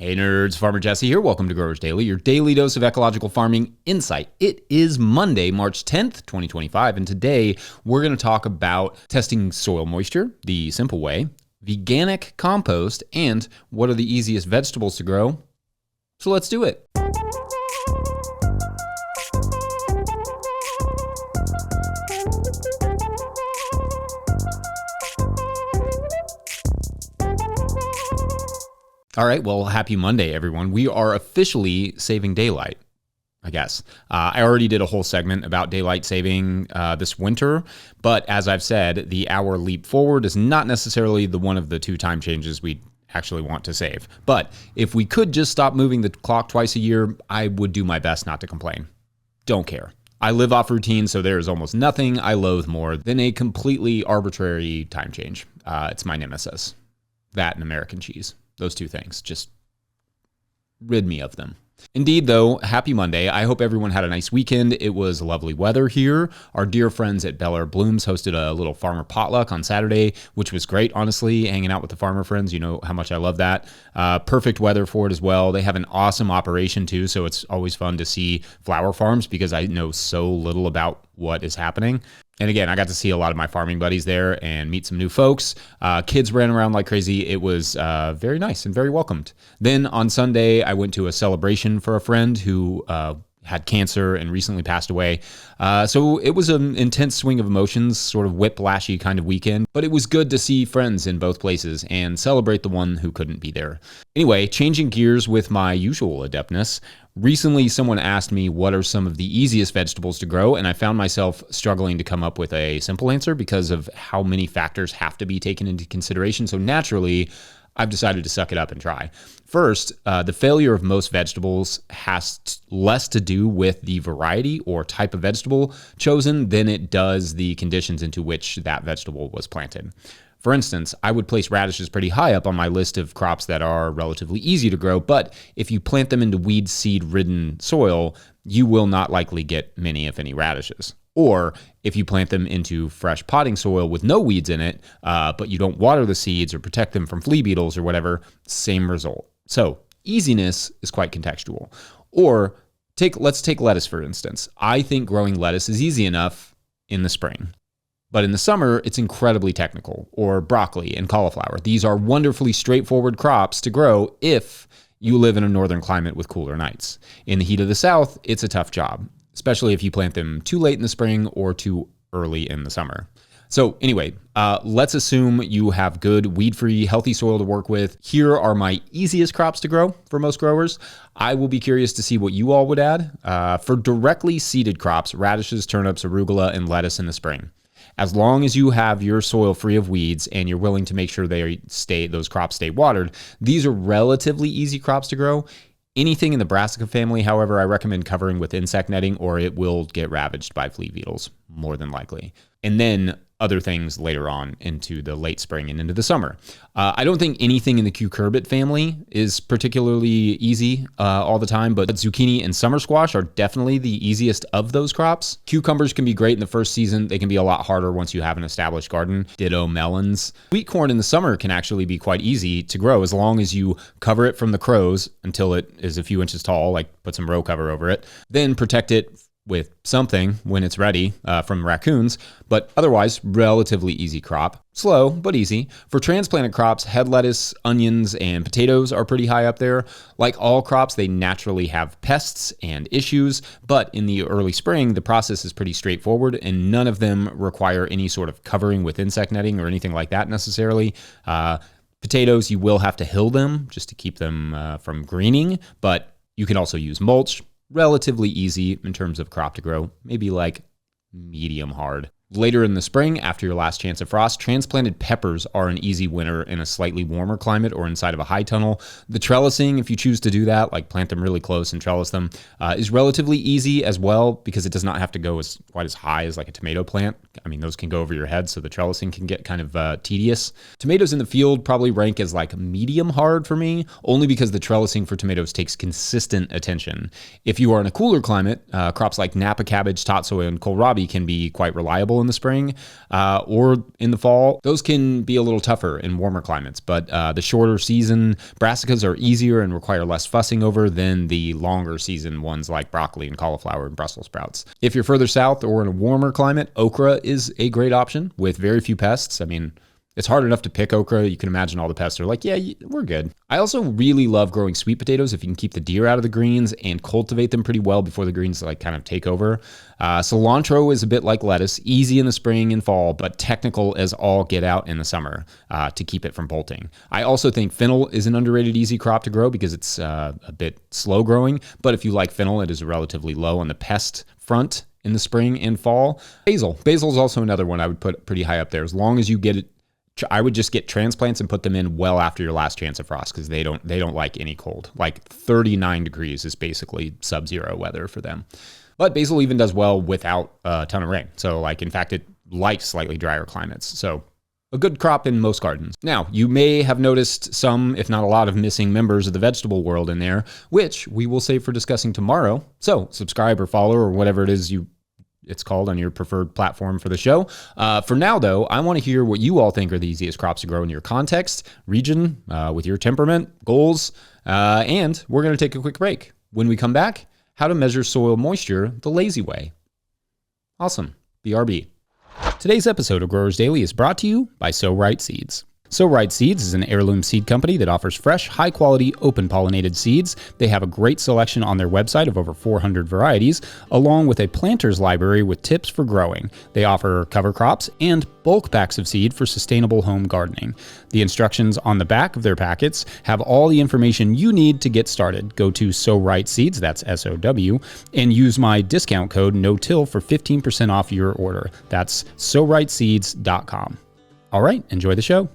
Hey nerds, Farmer Jesse here. Welcome to Growers Daily, your daily dose of ecological farming insight. It is Monday, March 10th, 2025, and today we're going to talk about testing soil moisture, the simple way, veganic compost, and what are the easiest vegetables to grow. So let's do it. All right, well, happy Monday, everyone. We are officially saving daylight, I guess. I already did a whole segment about daylight saving this winter, but as I've said, the hour leap forward is not necessarily the one of the two time changes we actually want to save. But if we could just stop moving the clock twice a year, I would do my best not to complain. Don't care. I live off routine, so there is almost nothing I loathe more than a completely arbitrary time change. It's my nemesis. That and American cheese. Those two things. Just rid me of them. Indeed, though, happy Monday. I hope everyone had a nice weekend. It was lovely weather here. Our dear friends at Bel Air Blooms hosted a little farmer potluck on Saturday, which was great, honestly, hanging out with the farmer friends. You know how much I love that. Perfect weather for it as well. They have an awesome operation, too, so it's always fun to see flower farms because I know so little about what is happening. And again, I got to see a lot of my farming buddies there and meet some new folks. Kids ran around like crazy. It was very nice and very welcomed. Then on Sunday, I went to a celebration for a friend who had cancer and recently passed away. So it was an intense swing of emotions, sort of whiplashy kind of weekend. But it was good to see friends in both places and celebrate the one who couldn't be there. Anyway, changing gears with my usual adeptness. Recently, someone asked me what are some of the easiest vegetables to grow, and I found myself struggling to come up with a simple answer because of how many factors have to be taken into consideration. So naturally, I've decided to suck it up and try. First, the failure of most vegetables has less to do with the variety or type of vegetable chosen than it does the conditions into which that vegetable was planted. For instance, I would place radishes pretty high up on my list of crops that are relatively easy to grow, but if you plant them into weed seed-ridden soil, you will not likely get many, if any, radishes. Or if you plant them into fresh potting soil with no weeds in it, but you don't water the seeds or protect them from flea beetles or whatever, same result. So easiness is quite contextual. Or let's take lettuce, for instance. I think growing lettuce is easy enough in the spring. But in the summer, it's incredibly technical, or broccoli and cauliflower. These are wonderfully straightforward crops to grow if you live in a northern climate with cooler nights. In the heat of the South, it's a tough job, especially if you plant them too late in the spring or too early in the summer. So anyway, let's assume you have good, weed-free, healthy soil to work with. Here are my easiest crops to grow for most growers. I will be curious to see what you all would add. For directly seeded crops, radishes, turnips, arugula, and lettuce in the spring. As long as you have your soil free of weeds and you're willing to make sure those crops stay watered, these are relatively easy crops to grow. Anything in the brassica family, however, I recommend covering with insect netting or it will get ravaged by flea beetles, more than likely. And then other things later on into the late spring and into the summer. I don't think anything in the cucurbit family is particularly easy all the time, but zucchini and summer squash are definitely the easiest of those crops. Cucumbers can be great in the first season. They can be a lot harder once you have an established garden. Ditto melons. Sweet corn in the summer can actually be quite easy to grow as long as you cover it from the crows until it is a few inches tall, like put some row cover over it, then protect it with something when it's ready from raccoons, but otherwise relatively easy crop. Slow, but easy. For transplanted crops, head lettuce, onions, and potatoes are pretty high up there. Like all crops, they naturally have pests and issues, but in the early spring, the process is pretty straightforward and none of them require any sort of covering with insect netting or anything like that necessarily. Potatoes, you will have to hill them just to keep them from greening, but you can also use mulch. Relatively easy in terms of crop to grow, maybe like medium hard. Later in the spring, after your last chance of frost, transplanted peppers are an easy winner in a slightly warmer climate or inside of a high tunnel. The trellising, if you choose to do that, like plant them really close and trellis them, is relatively easy as well because it does not have to go quite as high as like a tomato plant. I mean, those can go over your head, so the trellising can get kind of tedious. Tomatoes in the field probably rank as like medium hard for me, only because the trellising for tomatoes takes consistent attention. If you are in a cooler climate, crops like Napa cabbage, tatsoi, and kohlrabi can be quite reliable in the spring or in the fall. Those can be a little tougher in warmer climates, but the shorter season brassicas are easier and require less fussing over than the longer season ones like broccoli and cauliflower and Brussels sprouts. If you're further south or in a warmer climate, okra is a great option with very few pests. I mean, it's hard enough to pick okra. You can imagine all the pests are like, yeah, we're good. I also really love growing sweet potatoes if you can keep the deer out of the greens and cultivate them pretty well before the greens like kind of take over. Cilantro is a bit like lettuce, easy in the spring and fall, but technical as all get out in the summer to keep it from bolting. I also think fennel is an underrated easy crop to grow because it's a bit slow growing, but if you like fennel, it is relatively low on the pest front in the spring and fall. Basil is also another one I would put pretty high up there as long as you get it. I would just get transplants and put them in well after your last chance of frost because they don't like any cold. Like 39 degrees is basically sub-zero weather for them. But basil even does well without a ton of rain. So like, in fact, it likes slightly drier climates. So a good crop in most gardens. Now, you may have noticed some, if not a lot, of missing members of the vegetable world in there, which we will save for discussing tomorrow. So subscribe or follow or whatever it is it's called on your preferred platform for the show. For now, though, I want to hear what you all think are the easiest crops to grow in your context, region, with your temperament, goals, and we're going to take a quick break. When we come back, how to measure soil moisture the lazy way. Awesome. BRB. Today's episode of Growers Daily is brought to you by So Right Seeds. So Right Seeds is an heirloom seed company that offers fresh, high-quality, open-pollinated seeds. They have a great selection on their website of over 400 varieties, along with a planter's library with tips for growing. They offer cover crops and bulk packs of seed for sustainable home gardening. The instructions on the back of their packets have all the information you need to get started. Go to So Right Seeds, that's S-O-W, and use my discount code NOTILL for 15% off your order. That's SoRightSeeds.com. All right, enjoy the show.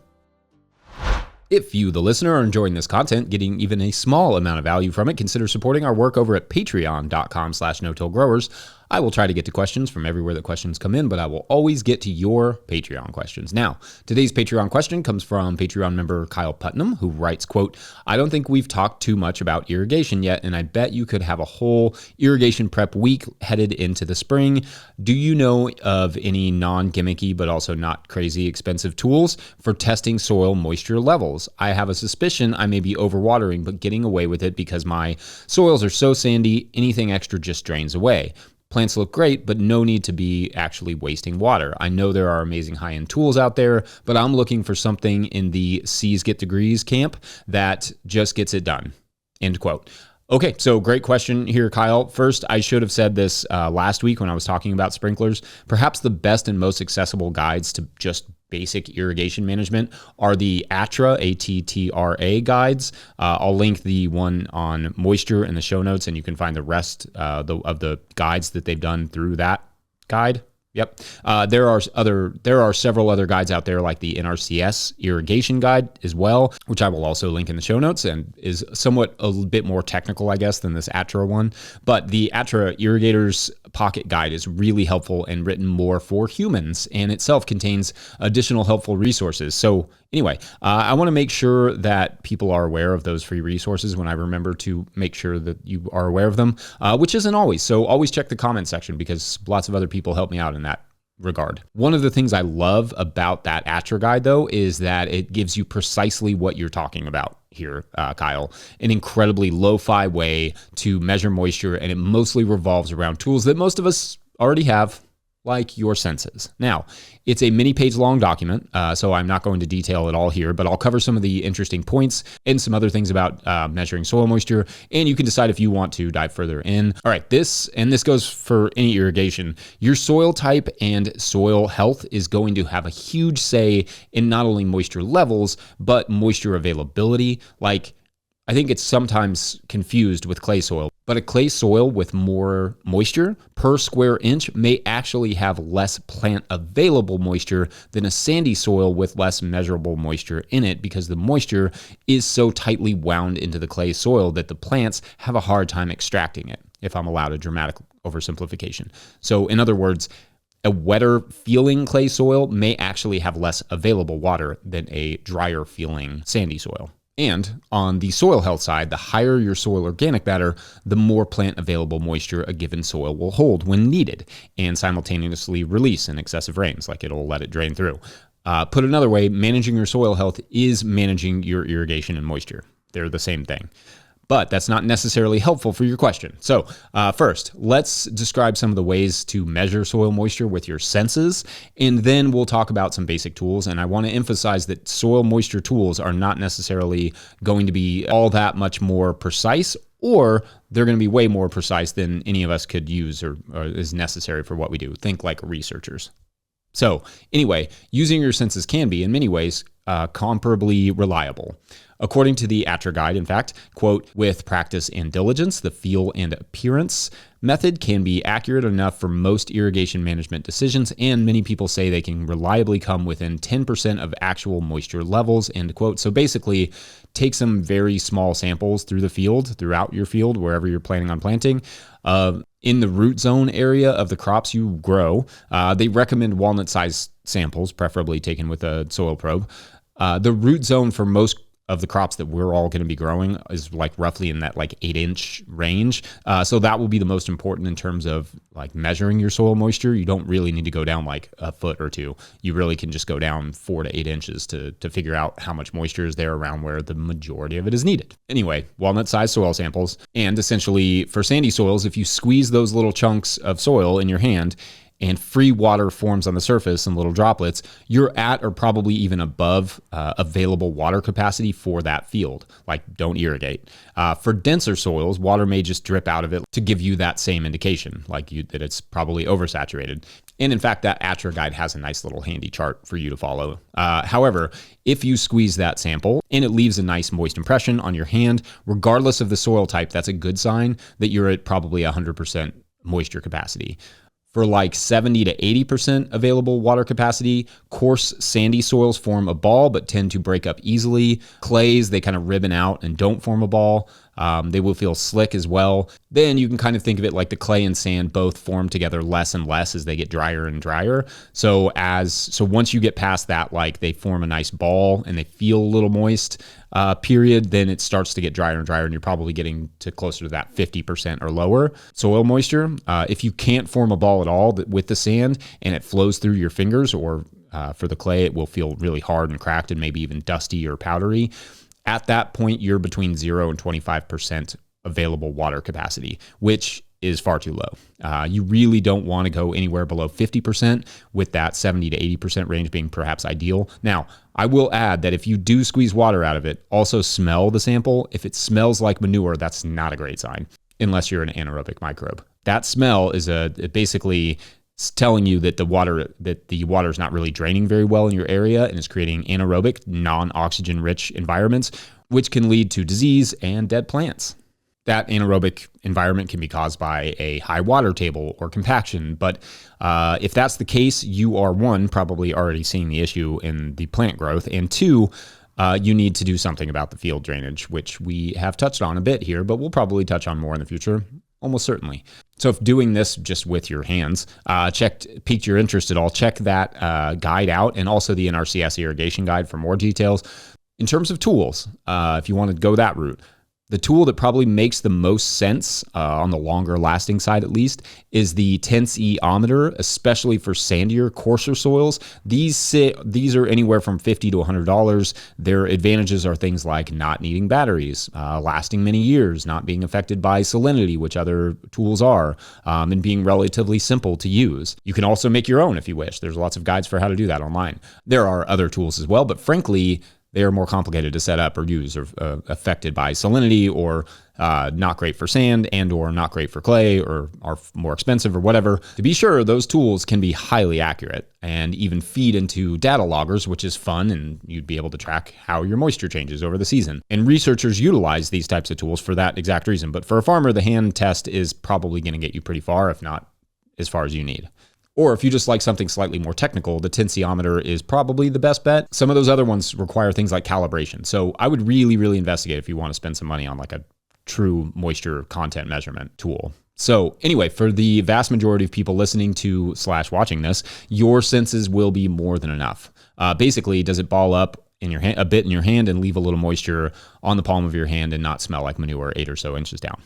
If you, the listener, are enjoying this content, getting even a small amount of value from it, consider supporting our work over at patreon.com/no-till-growers. I will try to get to questions from everywhere that questions come in, but I will always get to your Patreon questions. Now, today's Patreon question comes from Patreon member Kyle Putnam, who writes, quote, I don't think we've talked too much about irrigation yet, and I bet you could have a whole irrigation prep week headed into the spring. Do you know of any non-gimmicky but also not crazy expensive tools for testing soil moisture levels? I have a suspicion I may be overwatering, but getting away with it because my soils are so sandy, anything extra just drains away. Plants look great, but no need to be actually wasting water. I know there are amazing high-end tools out there, but I'm looking for something in the C's get degrees camp that just gets it done. End quote. Okay, so great question here, Kyle. First, I should have said this last week when I was talking about sprinklers. Perhaps the best and most accessible guides to just basic irrigation management are the ATTRA, A-T-T-R-A guides. I'll link the one on moisture in the show notes, and you can find the rest of the guides that they've done through that guide. Yep. There are several other guides out there like the NRCS irrigation guide as well, which I will also link in the show notes and is somewhat a bit more technical, I guess, than this ATTRA one. But the ATTRA Irrigator's Pocket Guide is really helpful and written more for humans and itself contains additional helpful resources. So anyway, I want to make sure that people are aware of those free resources when I remember to make sure that you are aware of them, which isn't always. So always check the comment section because lots of other people help me out in that regard. One of the things I love about that ATTRA guide, though, is that it gives you precisely what you're talking about here, Kyle, an incredibly lo-fi way to measure moisture, and it mostly revolves around tools that most of us already have, like your senses. Now, it's a many page long document, so I'm not going to detail it all here, but I'll cover some of the interesting points and some other things about measuring soil moisture, and you can decide if you want to dive further in. All right, this goes for any irrigation. Your soil type and soil health is going to have a huge say in not only moisture levels, but moisture availability. Like, I think it's sometimes confused with clay soil, but a clay soil with more moisture per square inch may actually have less plant available moisture than a sandy soil with less measurable moisture in it because the moisture is so tightly wound into the clay soil that the plants have a hard time extracting it, if I'm allowed a dramatic oversimplification. So in other words, a wetter feeling clay soil may actually have less available water than a drier feeling sandy soil. And on the soil health side, the higher your soil organic matter, the more plant available moisture a given soil will hold when needed and simultaneously release in excessive rains, like it'll let it drain through. Put another way, managing your soil health is managing your irrigation and moisture. They're the same thing. But that's not necessarily helpful for your question. So first, let's describe some of the ways to measure soil moisture with your senses, and then we'll talk about some basic tools. And I want to emphasize that soil moisture tools are not necessarily going to be all that much more precise, or they're going to be way more precise than any of us could use or is necessary for what we do. Think like researchers. So anyway, using your senses can be, in many ways, comparably reliable. According to the Atcher Guide, in fact, quote, with practice and diligence, the feel and appearance method can be accurate enough for most irrigation management decisions, and many people say they can reliably come within 10% of actual moisture levels, end quote. So basically, take some very small samples throughout your field, wherever you're planning on planting. In the root zone area of the crops you grow, they recommend walnut-sized samples, preferably taken with a soil probe. The root zone for most of the crops that we're all going to be growing is like roughly in that like 8-inch range. So that will be the most important in terms of like measuring your soil moisture. You don't really need to go down like a foot or two. You really can just go down 4 to 8 inches to figure out how much moisture is there around where the majority of it is needed. Anyway, walnut-sized soil samples. And essentially for sandy soils, if you squeeze those little chunks of soil in your hand and free water forms on the surface in little droplets, you're at or probably even above available water capacity for that field. Like, don't irrigate. For denser soils, water may just drip out of it to give you that same indication, that it's probably oversaturated. And in fact, that Atcher Guide has a nice little handy chart for you to follow. However, if you squeeze that sample and it leaves a nice moist impression on your hand, regardless of the soil type, that's a good sign that you're at probably 100% moisture capacity. For like 70 to 80% available water capacity, coarse sandy soils form a ball but tend to break up easily. Clays, they kind of ribbon out and don't form a ball. They will feel slick as well. Then you can kind of think of it like the clay and sand both form together less and less as they get drier and drier. So once you get past that, like they form a nice ball and they feel a little moist, period, then it starts to get drier and drier, and you're probably getting to closer to that 50% or lower soil moisture. If you can't form a ball at all with the sand and it flows through your fingers, or for the clay, it will feel really hard and cracked and maybe even dusty or powdery. At that point, you're between 0 and 25% available water capacity, which is far too low. You really don't want to go anywhere below 50%, with that 70 to 80% range being perhaps ideal. Now, I will add that if you do squeeze water out of it, also smell the sample. If it smells like manure, that's not a great sign, unless you're an anaerobic microbe. That smell is basically telling you that the water is not really draining very well in your area and is creating anaerobic, non-oxygen rich environments, which can lead to disease and dead plants. That anaerobic environment can be caused by a high water table or compaction, but if that's the case, you are, one, probably already seeing the issue in the plant growth, and two, you need to do something about the field drainage, which we have touched on a bit here, but we'll probably touch on more in the future, almost certainly. So if doing this just with your hands piqued your interest at all, check that guide out, and also the NRCS irrigation guide for more details. In terms of tools, if you want to go that route, the tool that probably makes the most sense, on the longer lasting side at least, is the tensiometer, especially for sandier, coarser soils. These are anywhere from $50 to $100. Their advantages are things like not needing batteries, lasting many years, not being affected by salinity, which other tools are, and being relatively simple to use. You can also make your own if you wish. There's lots of guides for how to do that online. There are other tools as well, but frankly, they are more complicated to set up or use, or affected by salinity, or not great for sand, and or not great for clay, or are more expensive or whatever. To be sure, those tools can be highly accurate and even feed into data loggers, which is fun, and you'd be able to track how your moisture changes over the season. And researchers utilize these types of tools for that exact reason. But for a farmer, the hand test is probably going to get you pretty far, if not as far as you need. Or if you just like something slightly more technical, the tensiometer is probably the best bet. Some of those other ones require things like calibration. So I would really, really investigate if you want to spend some money on like a true moisture content measurement tool. So anyway, for the vast majority of people listening to / watching this, your senses will be more than enough. Basically, does it ball up in your hand, a bit in your hand, and leave a little moisture on the palm of your hand and not smell like manure 8 or so inches down.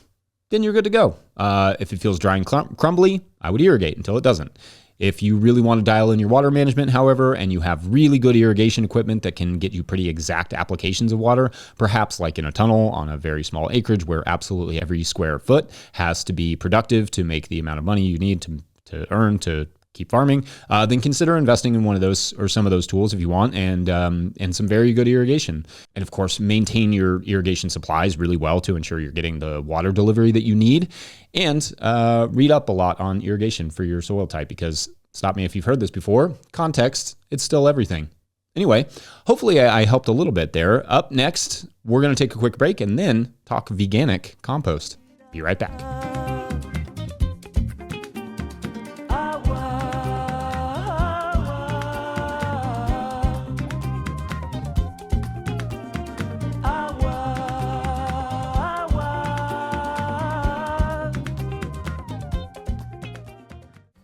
Then you're good to go. If it feels dry and crumbly, I would irrigate until it doesn't. If you really want to dial in your water management, however, and you have really good irrigation equipment that can get you pretty exact applications of water, perhaps like in a tunnel on a very small acreage where absolutely every square foot has to be productive to make the amount of money you need to earn to keep farming, then consider investing in one of those or some of those tools if you want, and some very good irrigation. And of course, maintain your irrigation supplies really well to ensure you're getting the water delivery that you need. And read up a lot on irrigation for your soil type, because stop me if you've heard this before, context, it's still everything. Anyway, hopefully I helped a little bit there. Up next, we're going to take a quick break and then talk veganic compost. Be right back.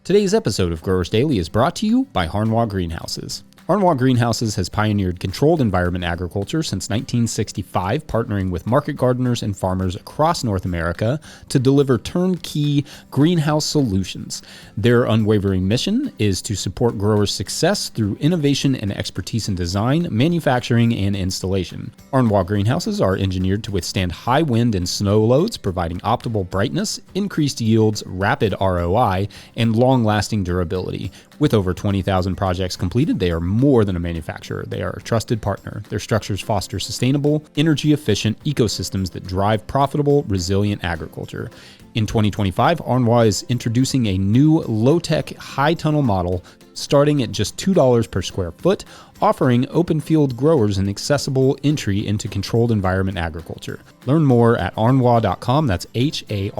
Today's episode of Growers Daily is brought to you by Agua Greenhouses. Agua Greenhouses has pioneered controlled environment agriculture since 1965, partnering with market gardeners and farmers across North America to deliver turnkey greenhouse solutions. Their unwavering mission is to support growers' success through innovation and expertise in design, manufacturing, and installation. Agua Greenhouses are engineered to withstand high wind and snow loads, providing optimal brightness, increased yields, rapid ROI, and long-lasting durability. With over 20,000 projects completed, they are more than a manufacturer. They are a trusted partner. Their structures foster sustainable, energy-efficient ecosystems that drive profitable, resilient agriculture. In 2025, Agua is introducing a new low-tech, high-tunnel model starting at just $2 per square foot, offering open field growers an accessible entry into controlled environment agriculture. Learn more at arnois.com. That's HARNOIS.com.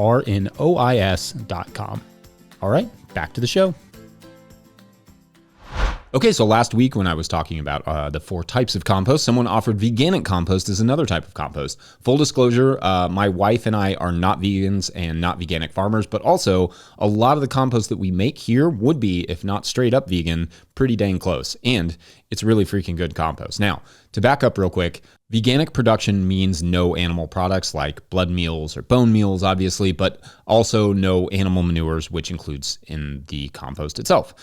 All right, back to the show. Okay, so last week when I was talking about the 4 types of compost, someone offered veganic compost as another type of compost. Full disclosure, my wife and I are not vegans and not veganic farmers, but also a lot of the compost that we make here would be, if not straight up vegan, pretty dang close. And it's really freaking good compost. Now, to back up real quick, veganic production means no animal products like blood meals or bone meals, obviously, but also no animal manures, which includes in the compost itself.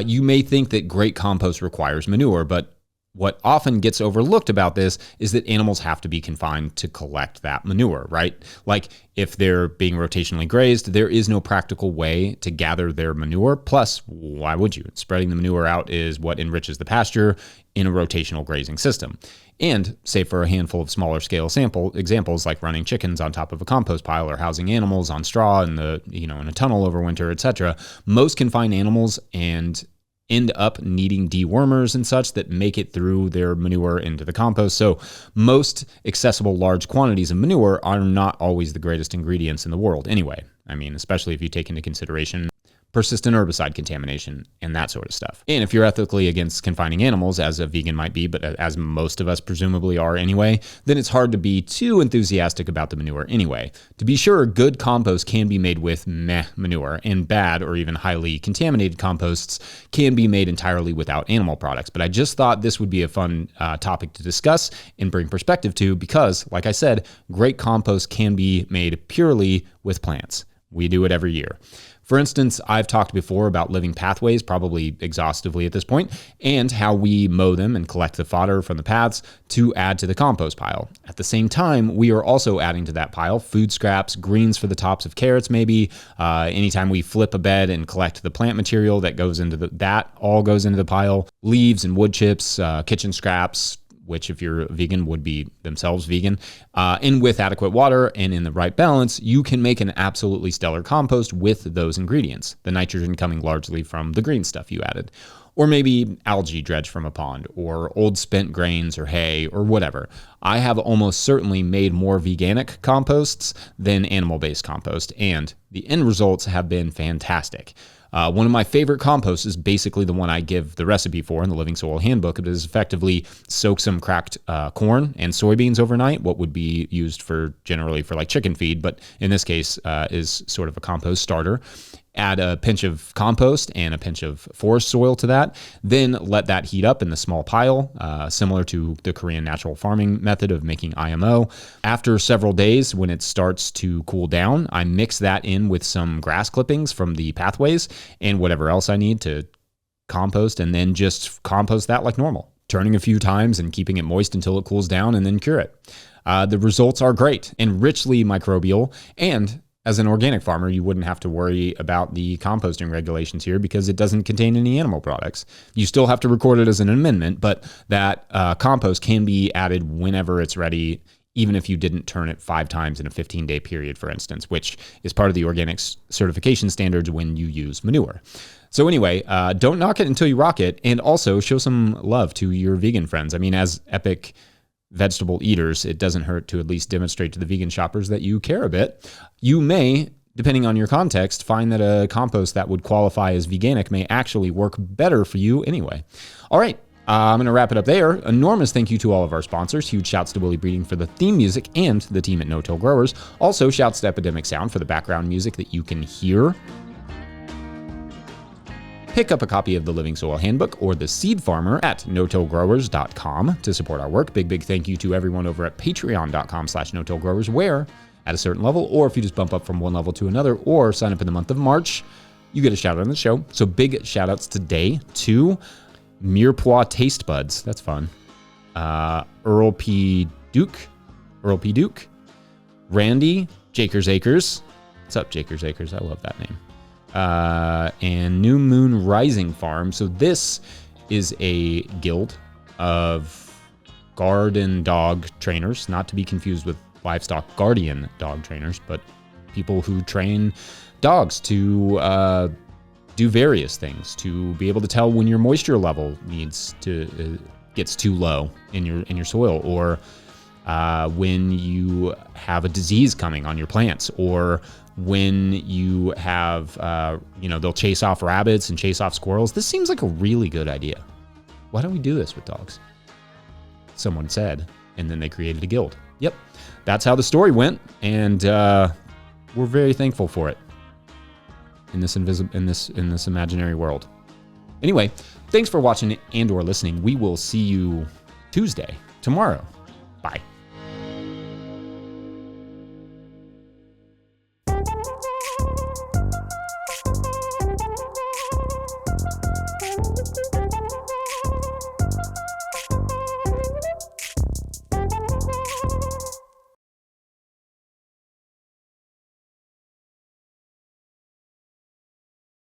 You may think that great compost requires manure, but what often gets overlooked about this is that animals have to be confined to collect that manure, right? Like if they're being rotationally grazed, there is no practical way to gather their manure. Plus, why would you? Spreading the manure out is what enriches the pasture in a rotational grazing system. And save for a handful of smaller scale examples like running chickens on top of a compost pile or housing animals on straw in a tunnel over winter, etc., most confined animals and end up needing dewormers and such that make it through their manure into the compost. So most accessible large quantities of manure are not always the greatest ingredients in the world anyway. I mean, especially if you take into consideration persistent herbicide contamination and that sort of stuff. And if you're ethically against confining animals, as a vegan might be, but as most of us presumably are anyway, then it's hard to be too enthusiastic about the manure anyway. To be sure, good compost can be made with meh manure, and bad or even highly contaminated composts can be made entirely without animal products. But I just thought this would be a fun topic to discuss and bring perspective to because, like I said, great compost can be made purely with plants. We do it every year. For instance, I've talked before about living pathways, probably exhaustively at this point, and how we mow them and collect the fodder from the paths to add to the compost pile. At the same time, we are also adding to that pile food scraps, greens for the tops of carrots maybe. Anytime we flip a bed and collect the plant material that goes into that all goes into the pile. Leaves and wood chips, kitchen scraps, which if you're vegan would be themselves vegan, and with adequate water and in the right balance, you can make an absolutely stellar compost with those ingredients, the nitrogen coming largely from the green stuff you added. Or maybe algae dredged from a pond, or old spent grains or hay or whatever. I have almost certainly made more veganic composts than animal-based compost, and the end results have been fantastic. One of my favorite composts is basically the one I give the recipe for in the Living Soil Handbook. It is effectively soak some cracked corn and soybeans overnight, what would be used generally for like chicken feed, but in this case is sort of a compost starter. Add a pinch of compost and a pinch of forest soil to that. Then let that heat up in the small pile, similar to the Korean natural farming method of making IMO. After several days, when it starts to cool down, I mix that in with some grass clippings from the pathways and whatever else I need to compost, and then just compost that like normal, turning a few times and keeping it moist until it cools down, and then cure it. The results are great and richly microbial, and as an organic farmer, you wouldn't have to worry about the composting regulations here because it doesn't contain any animal products. You still have to record it as an amendment, but that compost can be added whenever it's ready, even if you didn't turn it 5 times in a 15-day period, for instance, which is part of the organic certification standards when you use manure. So anyway, don't knock it until you rock it, and also show some love to your vegan friends. I mean, as epic vegetable eaters, it doesn't hurt to at least demonstrate to the vegan shoppers that you care a bit. You may, depending on your context, find that a compost that would qualify as veganic may actually work better for you anyway. All right, I'm going to wrap it up there. Enormous thank you to all of our sponsors. Huge shouts to Willie Breeding for the theme music and the team at No-Till Growers. Also, shouts to Epidemic Sound for the background music that you can hear. Pick up a copy of the Living Soil Handbook or the Seed Farmer at notillgrowers.com to support our work. Big thank you to everyone over at patreon.com/notillgrowers, where at a certain level, or if you just bump up from one level to another or sign up in the month of March, you get a shout out on the show. So big shout outs today to Mirepoix Taste Buds. That's fun. Earl P. Duke, Randy, Jakers Acres. What's up, Jakers Acres? I love that name. And New Moon Rising Farm. So this is a guild of garden dog trainers, not to be confused with livestock guardian dog trainers, but people who train dogs to do various things, to be able to tell when your moisture level gets too low in your soil, or when you have a disease coming on your plants, or when you have, they'll chase off rabbits and chase off squirrels. This seems like a really good idea. Why don't we do this with dogs? Someone said, and then they created a guild. Yep, that's how the story went, and we're very thankful for it in this imaginary world. Anyway, thanks for watching and/or listening. We will see you tomorrow. Bye.